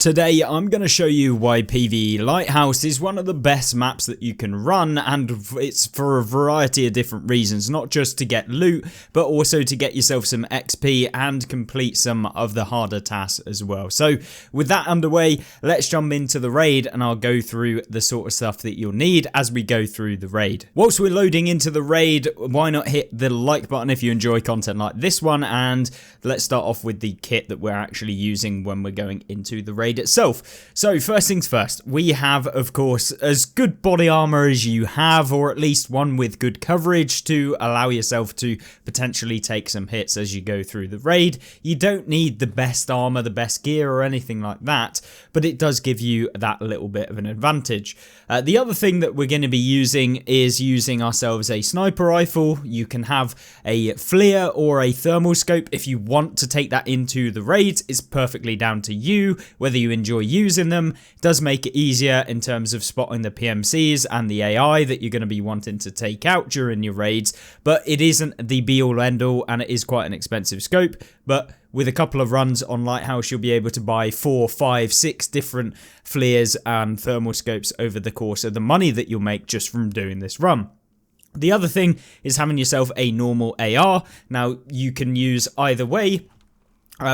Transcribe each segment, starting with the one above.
Today I'm going to show you why PvE Lighthouse is one of the best maps that you can run, and it's for a variety of different reasons, not just to get loot but also to get yourself some XP and complete some of the harder tasks as well. So with that underway, let's jump into the raid and I'll go through the sort of stuff that you'll need as we go through the raid. Whilst we're loading into the raid, why not hit the like button if you enjoy content like this one, and let's start off with the kit that we're actually using when we're going into the raid itself. So first things first, we have of course as good body armor as you have, or at least one with good coverage to allow yourself to potentially take some hits as you go through the raid. You don't need the best armor, the best gear or anything like that, but it does give you that little bit of an advantage. The other thing that we're going to be using is using ourselves a sniper rifle. You can have a flare or a thermal scope if you want to take that into the raids. It's perfectly down to you whether you enjoy using them. It does make it easier in terms of spotting the PMCs and the AI that you're going to be wanting to take out during your raids, but it isn't the be all end all, and it is quite an expensive scope. But with a couple of runs on Lighthouse, you'll be able to buy 4, 5, 6 different flares and thermal scopes over the course of the money that you'll make just from doing this run. The other thing is having yourself a normal AR. Now you can use either way,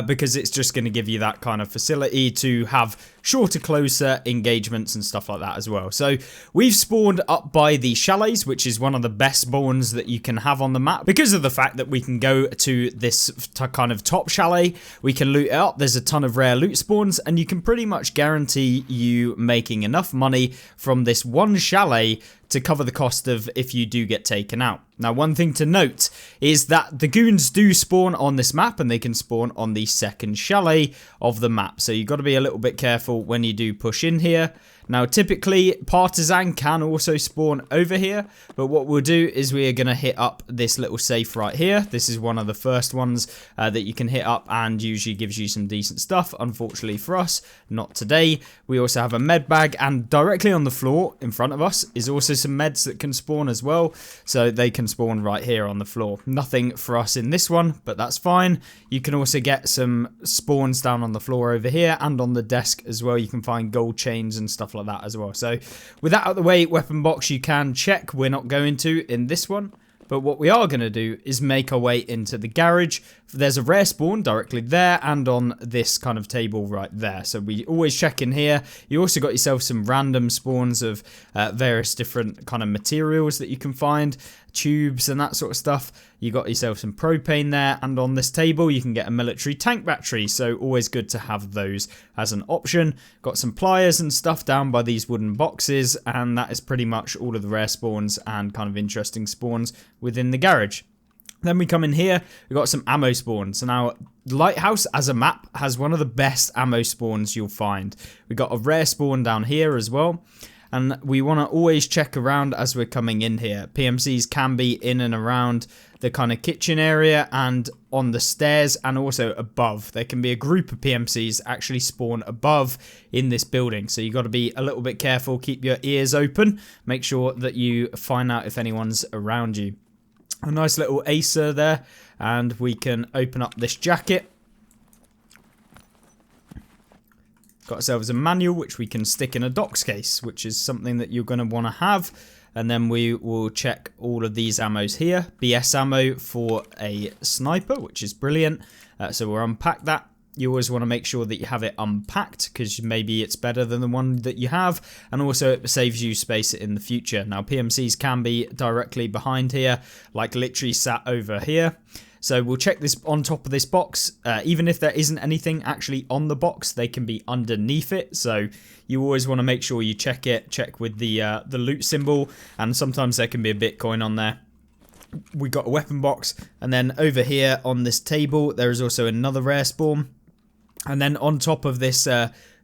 because it's just going to give you that kind of facility to have shorter, closer engagements and stuff like that as well. So we've spawned up by the chalets, which is one of the best spawns that you can have on the map, because of the fact that we can go to this kind of top chalet, we can loot it up. There's a ton of rare loot spawns, and you can pretty much guarantee you making enough money from this one chalet to cover the cost of if you do get taken out. Now, one thing to note is that the goons do spawn on this map, and they can spawn on the second chalet of the map. So you've got to be a little bit careful when you do push in here. Now, typically, Partisan can also spawn over here, but what we'll do is we are going to hit up this little safe right here. This is one of the first ones that you can hit up and usually gives you some decent stuff. Unfortunately for us, not today. We also have a med bag, and directly on the floor in front of us is also some meds that can spawn as well. So they can spawn right here on the floor. Nothing for us in this one, but that's fine. You can also get some spawns down on the floor over here, and on the desk as well. You can find gold chains and stuff like that as well. So with that out of the way, weapon box you can check. We're not going to in this one, but what we are going to do is make our way into the garage. There's a rare spawn directly there and on this kind of table right there. So we always check in here. You also got yourself some random spawns of various different kind of materials that you can find, tubes and that sort of stuff. You got yourself some propane there, and on this table you can get a military tank battery, so always good to have those as an option. Got some pliers and stuff down by these wooden boxes, and that is pretty much all of the rare spawns and kind of interesting spawns within the garage. Then we come in here, we've got some ammo spawns. So now, Lighthouse as a map has one of the best ammo spawns you'll find. We've got a rare spawn down here as well, and we want to always check around as we're coming in here. PMCs can be in and around the kind of kitchen area and on the stairs, and also above. There can be a group of PMCs actually spawn above in this building, so you got to be a little bit careful. Keep your ears open, make sure that you find out if anyone's around you. A nice little acer there, and we can open up this jacket. Got ourselves a manual which we can stick in a docs case, which is something that you're going to want to have. And then we will check all of these ammos here. BS ammo for a sniper, which is brilliant. So we'll unpack that. You always want to make sure that you have it unpacked, because maybe it's better than the one that you have, and also it saves you space in the future. Now, PMCs can be directly behind here, like literally sat over here. So we'll check this on top of this box. Even if there isn't anything actually on the box, they can be underneath it. So you always want to make sure you check it. Check with the loot symbol, and sometimes there can be a Bitcoin on there. We got a weapon box, and then over here on this table there is also another rare spawn. And then on top of this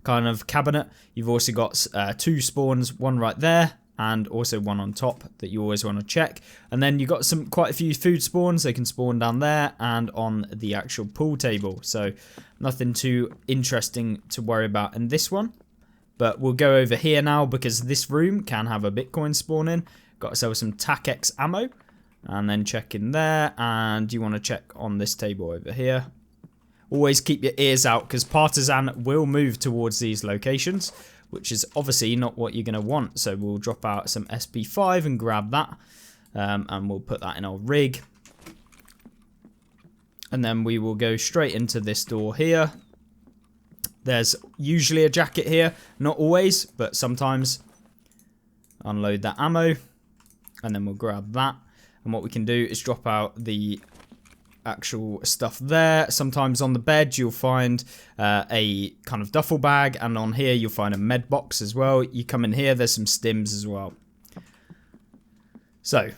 kind of cabinet, you've also got 2 spawns, one right there, and also one on top that you always want to check. And then you've got quite a few food spawns. They can spawn down there and on the actual pool table. So nothing too interesting to worry about in this one. But we'll go over here now, because this room can have a Bitcoin spawn in. Got ourselves some TACX ammo. And then check in there, and you want to check on this table over here. always keep your ears out because Partisan will move towards these locations, which is obviously not what you're going to want. So we'll drop out some SP5 and grab that, and we'll put that in our rig. And then we will go straight into this door here. There's usually a jacket here, not always, but sometimes. Unload that ammo, and then we'll grab that. And what we can do is drop out the actual stuff there. Sometimes on the bed you'll find a kind of duffel bag, and on here you'll find a med box as well. You come in here, there's some stims as well. So,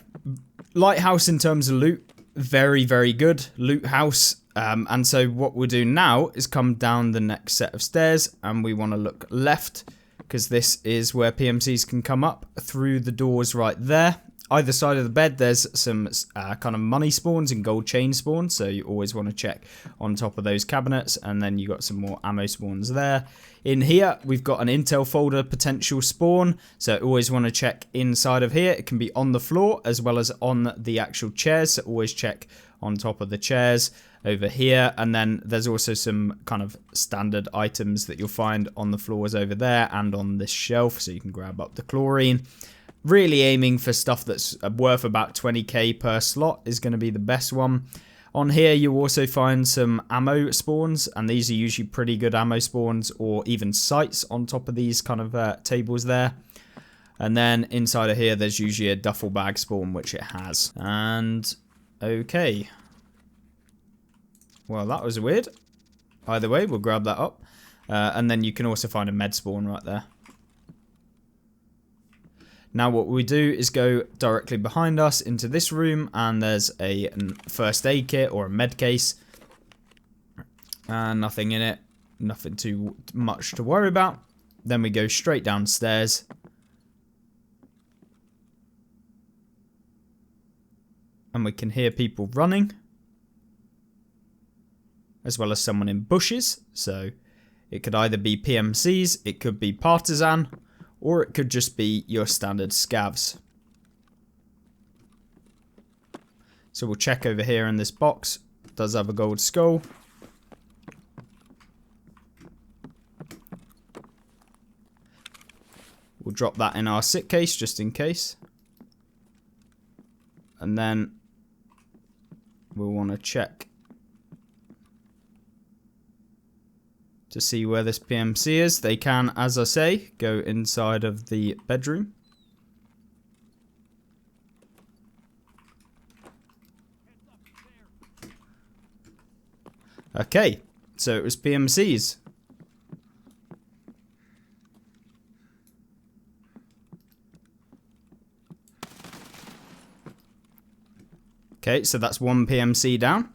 Lighthouse in terms of loot, very, very good loot house. And so what we'll do now is come down the next set of stairs, and we want to look left, because this is where PMCs can come up through the doors right there. Either side of the bed there's some kind of money spawns and gold chain spawns, so you always want to check on top of those cabinets. And then you got some more ammo spawns there. In here we've got an intel folder potential spawn, so always want to check inside of here. It can be on the floor as well as on the actual chairs, so always check on top of the chairs over here. And then there's also some kind of standard items that you'll find on the floors over there and on this shelf, so you can grab up the chlorine. Really aiming for stuff that's worth about 20k per slot is going to be the best one. On here you also find some ammo spawns, and these are usually pretty good ammo spawns, or even sights on top of these kind of tables there. And then inside of here there's usually a duffel bag spawn, which it has. And okay, well that was weird. Either way, we'll grab that up. And then you can also find a med spawn right there. Now what we do is go directly behind us into this room, and there's a first aid kit or a med case. And nothing in it, nothing too much to worry about. Then we go straight downstairs. And we can hear people running, as well as someone in bushes. So it could either be PMCs, it could be Partisan, or it could just be your standard scavs. So we'll check over here in this box. It does have a gold skull. We'll drop that in our sit case just in case. And then we'll want to check to see where this PMC is. They can, as I say, go inside of the bedroom. Okay, so it was PMCs. Okay, so that's one PMC down.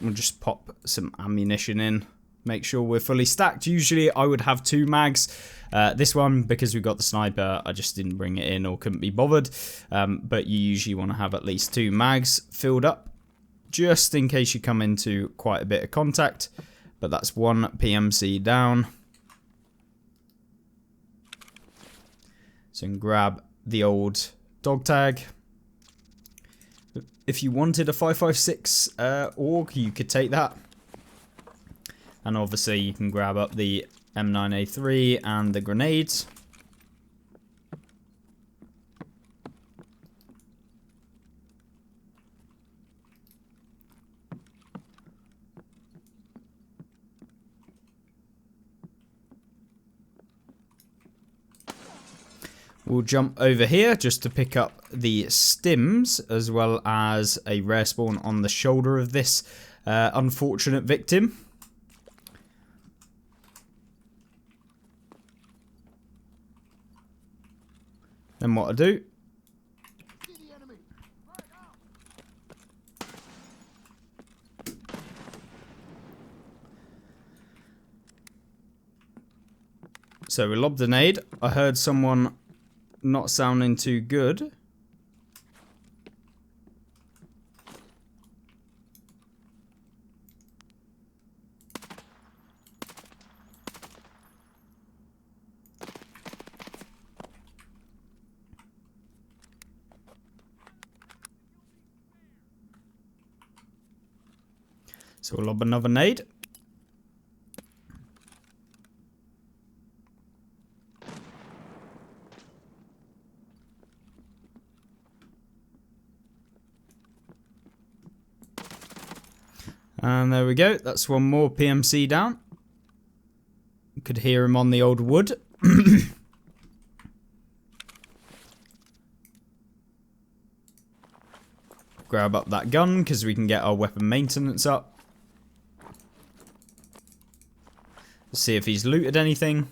We'll just pop some ammunition in, make sure we're fully stacked. Usually I would have 2 mags. This one, because we got the sniper, I just didn't bring it in or couldn't be bothered. But you usually want to have at least 2 mags filled up, just in case you come into quite a bit of contact. But that's one PMC down. So you can grab the old dog tag. If you wanted a 5.56 AUG, you could take that. And obviously you can grab up the M9A3 and the grenades. We'll jump over here just to pick up the stims, as well as a rare spawn on the shoulder of this unfortunate victim. Then what I do, so we lobbed a nade. I heard someone not sounding too good. So we'll lob another nade. And there we go. That's one more PMC down. You could hear him on the old wood. Grab up that gun because we can get our weapon maintenance up. See if he's looted anything.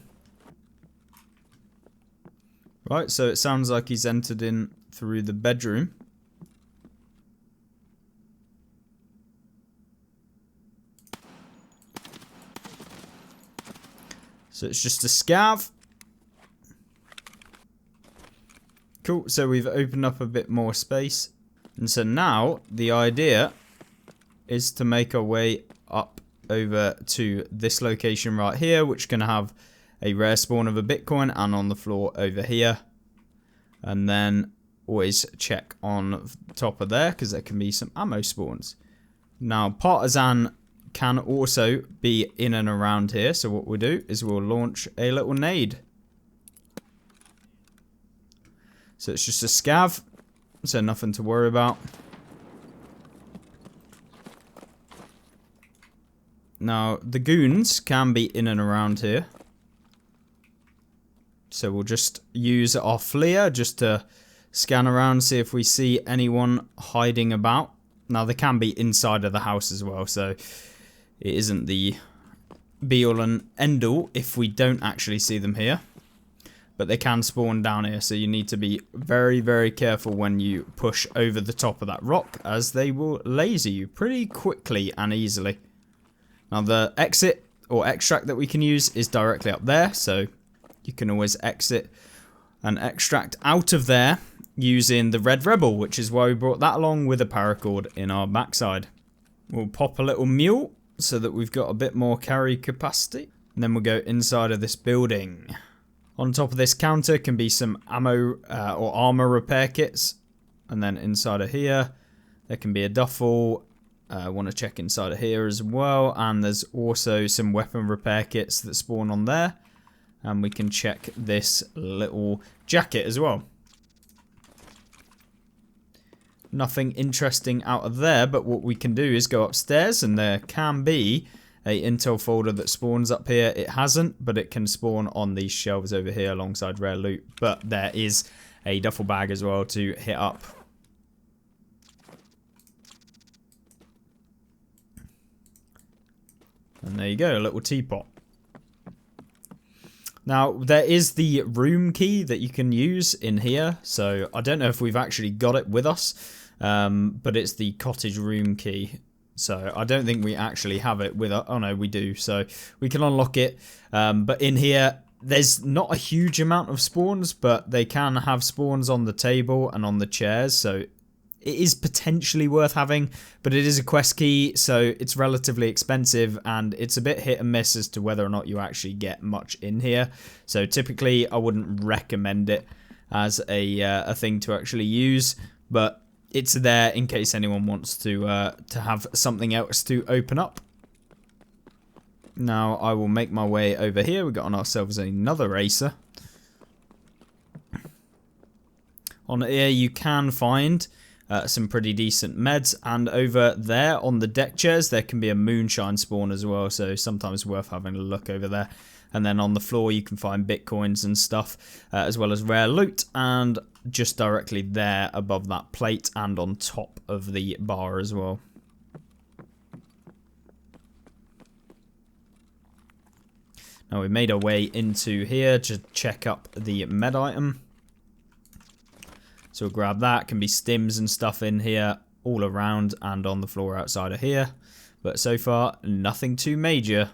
Right, so it sounds like he's entered in through the bedroom. So it's just a scav. Cool, so we've opened up a bit more space. And so now the idea is to make our way up over to this location right here, which can have a rare spawn of a Bitcoin, and on the floor over here. And then always check on top of there because there can be some ammo spawns. Now Partisan can also be in and around here, so what we'll do is we'll launch a little nade. So it's just a scav, so nothing to worry about. Now the goons can be in and around here, so we'll just use our FLIR just to scan around, see if we see anyone hiding about. Now they can be inside of the house as well, so it isn't the be-all and end-all if we don't actually see them here. But they can spawn down here, so you need to be very, very careful when you push over the top of that rock, as they will laser you pretty quickly and easily. Now the exit or extract that we can use is directly up there, so you can always exit and extract out of there using the Red Rebel, which is why we brought that along with a paracord in our backside. We'll pop a little mule so that we've got a bit more carry capacity, and then we'll go inside of this building. On top of this counter can be some ammo or armor repair kits, and then inside of here there can be a duffel. I want to check inside of here as well, and there's also some weapon repair kits that spawn on there, and we can check this little jacket as well. Nothing interesting out of there, but what we can do is go upstairs, and there can be a intel folder that spawns up here. It hasn't, but it can spawn on these shelves over here alongside rare loot. But there is a duffel bag as well to hit up. And there you go, a little teapot. Now, there is the room key that you can use in here. So I don't know if we've actually got it with us, but it's the cottage room key. So I don't think we actually have it with us. Oh no, we do. So we can unlock it. But in here, there's not a huge amount of spawns, but they can have spawns on the table and on the chairs. So it is potentially worth having, but it is a quest key, so it's relatively expensive, and it's a bit hit and miss as to whether or not you actually get much in here. So typically, I wouldn't recommend it as a thing to actually use, but it's there in case anyone wants to have something else to open up. Now I will make my way over here. We've got on ourselves another racer. On here you can find some pretty decent meds, and over there on the deck chairs there can be a moonshine spawn as well, so sometimes worth having a look over there. And then on the floor you can find bitcoins and stuff, as well as rare loot, and just directly there above that plate and on top of the bar as well. Now we made our way into here to check up the med item. So we'll grab that. Can be stims and stuff in here all around and on the floor outside of here. But so far, nothing too major.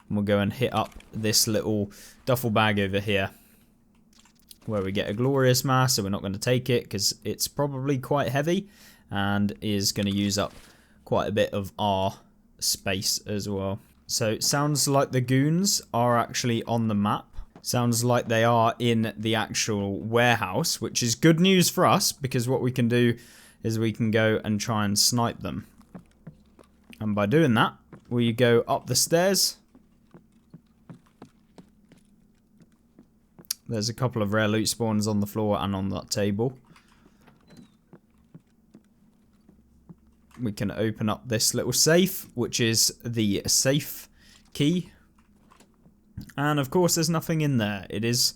And we'll go and hit up this little duffel bag over here, where we get a glorious mass. So we're not going to take it because it's probably quite heavy and is going to use up quite a bit of our space as well. So it sounds like the goons are actually on the map. Sounds like they are in the actual warehouse, which is good news for us, because what we can do is we can go and try and snipe them. And by doing that, we go up the stairs. There's a couple of rare loot spawns on the floor and on that table. We can open up this little safe, which is the safe key. And of course there's nothing in there. It is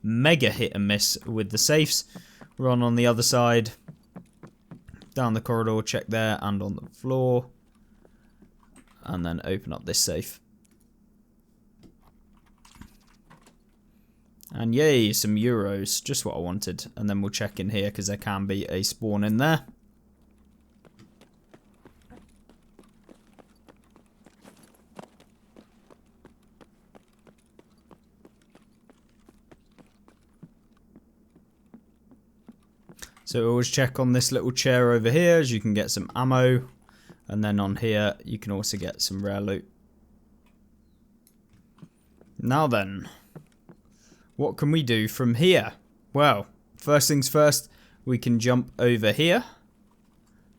mega hit and miss with the safes. We're on the other side. Down the corridor, check there and on the floor. And then open up this safe. And yay, some euros. Just what I wanted. And then we'll check in here because there can be a spawn in there. So always check on this little chair over here as you can get some ammo. And then on here you can also get some rare loot. Now then, what can we do from here? Well, first things first, we can jump over here.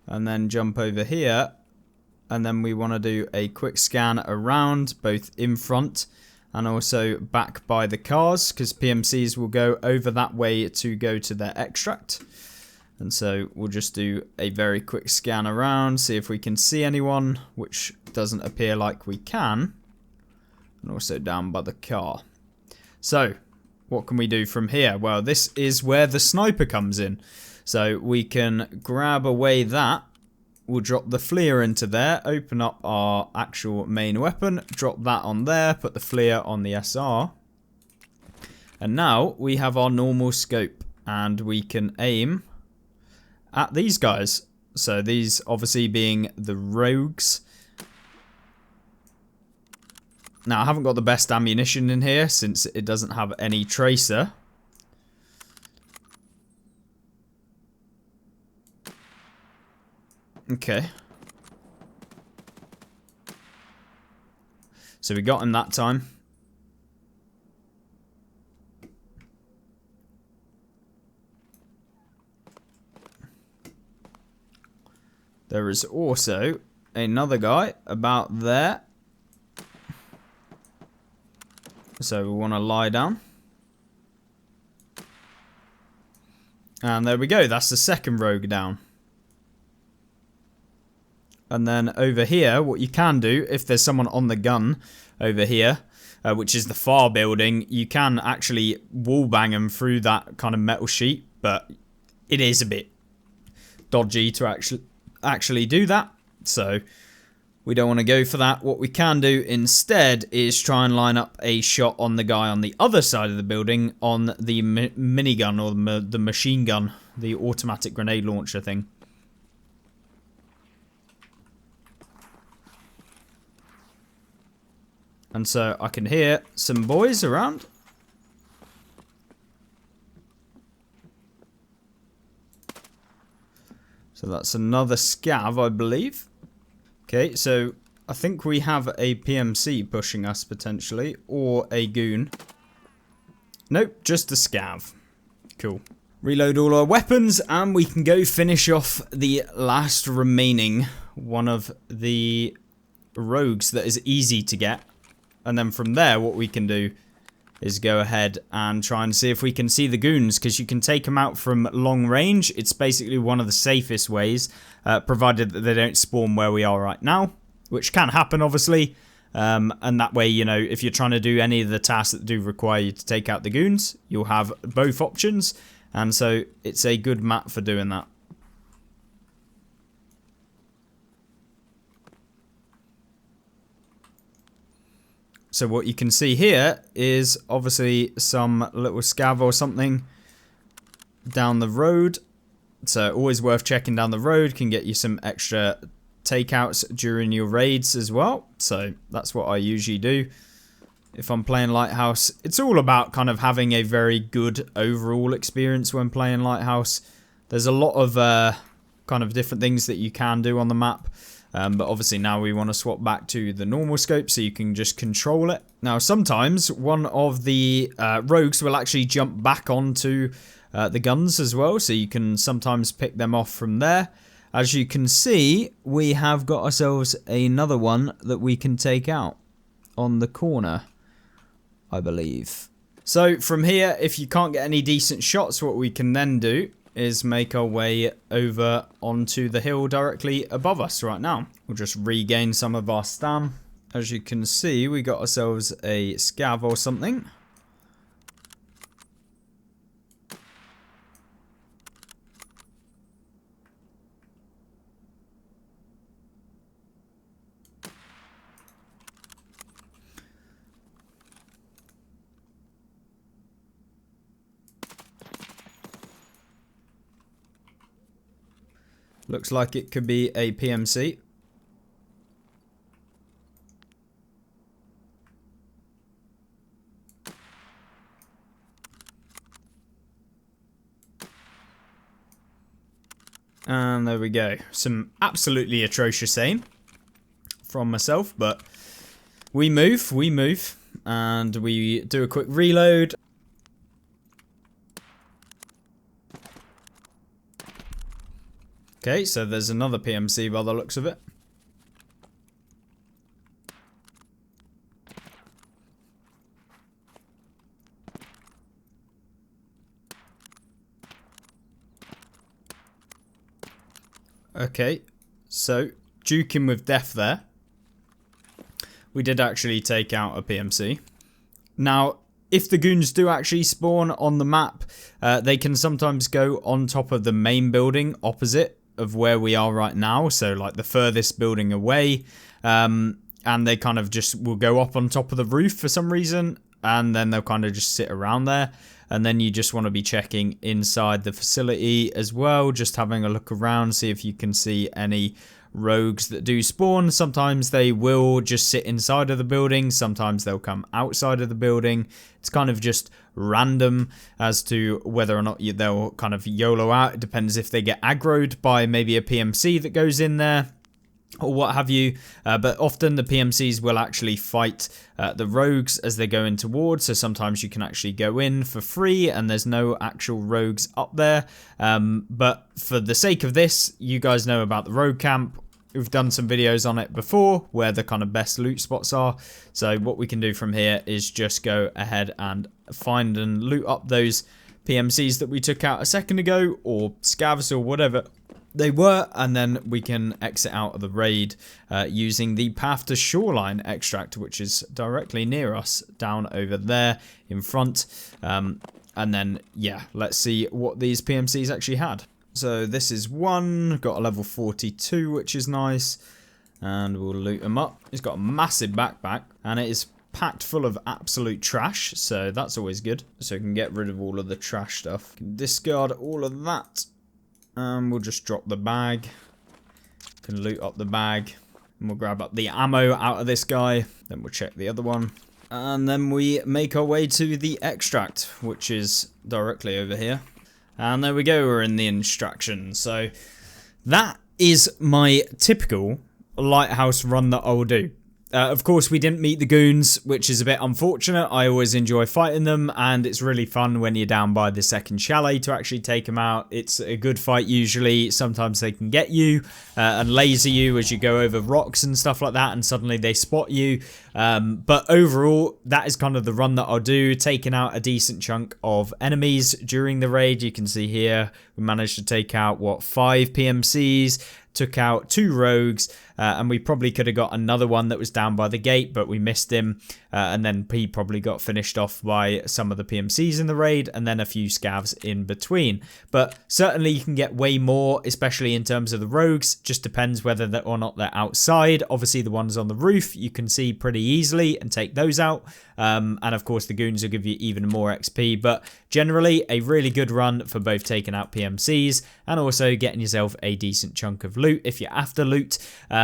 And then jump over here. And then we want to do a quick scan around, both in front and also back by the cars. Because PMCs will go over that way to go to their extract. And so we'll just do a very quick scan around, see if we can see anyone, which doesn't appear like we can. And also down by the car. So, what can we do from here? Well, this is where the sniper comes in. So we can grab away that. We'll drop the FLIR into there, open up our actual main weapon, drop that on there, put the FLIR on the SR. And now we have our normal scope and we can aim at these guys. So these obviously being the rogues. Now I haven't got the best ammunition in here since it doesn't have any tracer. Okay. So we got him that time. There is also another guy about there. So we want to lie down. And there we go. That's the second rogue down. And then over here, what you can do, if there's someone on the gun over here, which is the far building, you can actually wallbang them through that kind of metal sheet. But it is a bit dodgy to actually do that, so we don't want to go for that. What we can do instead is try and line up a shot on the guy on the other side of the building on the minigun or the machine gun, the automatic grenade launcher thing. And so I can hear some boys around. So that's another scav, I believe. Okay, so I think we have a PMC pushing us potentially, or a goon. Nope, just a scav. Cool. Reload all our weapons, and we can go finish off the last remaining one of the rogues that is easy to get. And then from there, what we can do is go ahead and try and see if we can see the goons, because you can take them out from long range. It's basically one of the safest ways, provided that they don't spawn where we are right now, which can happen obviously. And that way, you know, if you're trying to do any of the tasks that do require you to take out the goons, you'll have both options. And so it's a good map for doing that. So what you can see here is obviously some little scav or something down the road. So always worth checking down the road. Can get you some extra takeouts during your raids as well. So that's what I usually do if I'm playing Lighthouse. It's all about kind of having a very good overall experience when playing Lighthouse. There's a lot of kind of different things that you can do on the map. But obviously now we want to swap back to the normal scope so you can just control it. Now sometimes one of the rogues will actually jump back onto the guns as well, so you can sometimes pick them off from there. as you can see, we have got ourselves another one that we can take out on the corner, I believe. So from here, if you can't get any decent shots, what we can then do is make our way over onto the hill directly above us right now. We'll just regain some of our stam. As you can see, we got ourselves a scav or something. Looks like it could be a PMC. And there we go. Some absolutely atrocious aim from myself, but we move, and we do a quick reload. Okay, so there's another PMC by the looks of it. Okay, so duking with death there. We did actually take out a PMC. Now, if the goons do actually spawn on the map, they can sometimes go on top of the main building opposite of where we are right now, so like the furthest building away, and they kind of just will go up on top of the roof for some reason, and then they'll kind of just sit around there. And then you just want to be checking inside the facility as well, just having a look around, see if you can see any rogues that do spawn. Sometimes they will just sit inside of the building, sometimes they'll come outside of the building. It's kind of just random as to whether or not they'll kind of YOLO out. It depends if they get aggroed by maybe a PMC that goes in there or what have you, but often the PMCs will actually fight the rogues as they're going towards, so sometimes you can actually go in for free and there's no actual rogues up there, but for the sake of this, you guys know about the rogue camp. We've done some videos on it before where the kind of best loot spots are, so what we can do from here is just go ahead and find and loot up those PMCs that we took out a second ago, or scavs or whatever they were, and then we can exit out of the raid using the path to shoreline extract, which is directly near us down over there in front. And then yeah, let's see what these PMCs actually had. So this is one, got a level 42, which is nice, and we'll loot him up. He's got a massive backpack and it is packed full of absolute trash, so that's always good. So we can get rid of all of the trash stuff, can discard all of that. We'll just drop the bag. Can loot up the bag. And we'll grab up the ammo out of this guy. Then we'll check the other one. And then we make our way to the extract, which is directly over here. And there we go, we're in the instructions. So that is my typical lighthouse run that I will do. Of course, we didn't meet the goons, which is a bit unfortunate. I always enjoy fighting them, and it's really fun when you're down by the second chalet to actually take them out. It's a good fight usually. Sometimes they can get you and laser you as you go over rocks and stuff like that, and suddenly they spot you. But overall, that is kind of the run that I'll do, taking out a decent chunk of enemies during the raid. You can see here, we managed to take out, what, 5 PMCs, took out 2 rogues, and we probably could have got another one that was down by the gate, but we missed him, and then he probably got finished off by some of the PMCs in the raid, and then a few scavs in between. But certainly you can get way more, especially in terms of the rogues. Just depends whether or not they're outside. Obviously the ones on the roof you can see pretty easily and take those out, and of course the goons will give you even more XP, but generally a really good run for both taking out PMCs and also getting yourself a decent chunk of loot if you're after loot.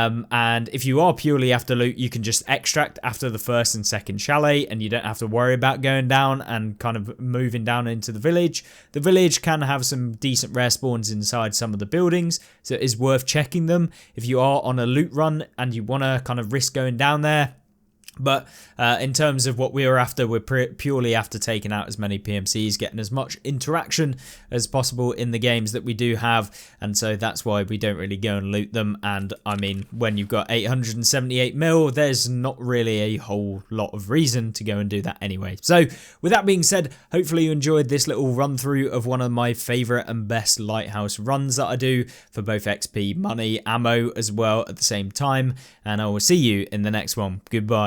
And if you are purely after loot, you can just extract after the first and second chalet, and you don't have to worry about going down and kind of moving down into the village. The village can have some decent rare spawns inside some of the buildings, so it is worth checking them if you are on a loot run and you want to kind of risk going down there. But in terms of what we were after, we're purely after taking out as many PMCs, getting as much interaction as possible in the games that we do have. And so that's why we don't really go and loot them. And I mean, when you've got 878 mil, there's not really a whole lot of reason to go and do that anyway. So with that being said, hopefully you enjoyed this little run through of one of my favorite and best Lighthouse runs that I do for both XP, money, ammo as well at the same time. And I will see you in the next one. Goodbye.